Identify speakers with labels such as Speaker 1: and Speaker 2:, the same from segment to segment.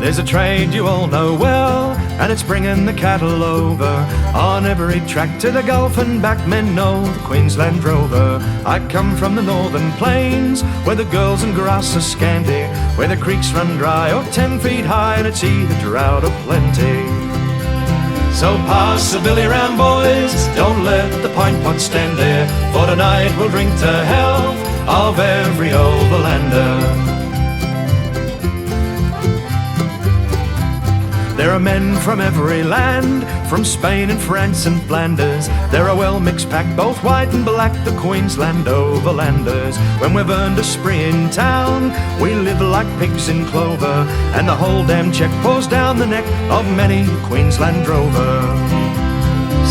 Speaker 1: There's a trade you all know well, and it's bringing the cattle over on every track to the Gulf and back. Men know the Queensland Drover. I come from the northern plains, where the girls and grass are scanty, where the creeks run dry or 10 feet high, and it's either drought or plenty. So pass the billy round, boys, don't let the pint pot stand there, for tonight we'll drink to health of every overlander. There are men from every land, from Spain and France and Flanders. They're a well-mixed pack, both white and black, the Queensland overlanders. When we've earned a spree in town, we live like pigs in clover, and the whole damn check pours down the neck of many a Queensland drover.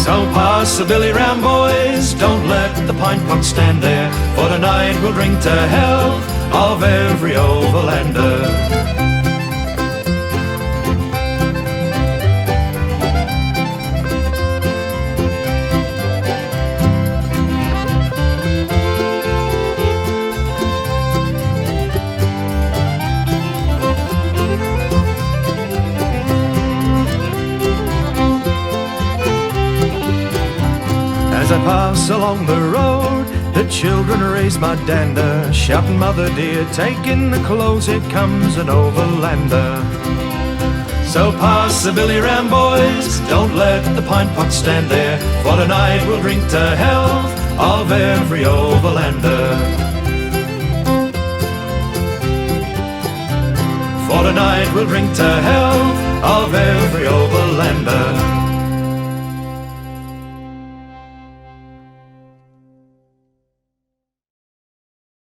Speaker 1: So pass the billy round, boys, don't let the pint pot stand there, for tonight we'll drink to health of every overlander. As I pass along the road, the children raise my dander, shouting, "Mother dear, take in the clothes, here comes an overlander." So pass the billy round, boys, don't let the pint pot stand there, for tonight we'll drink to health of every overlander. For tonight we'll drink to health of every overlander.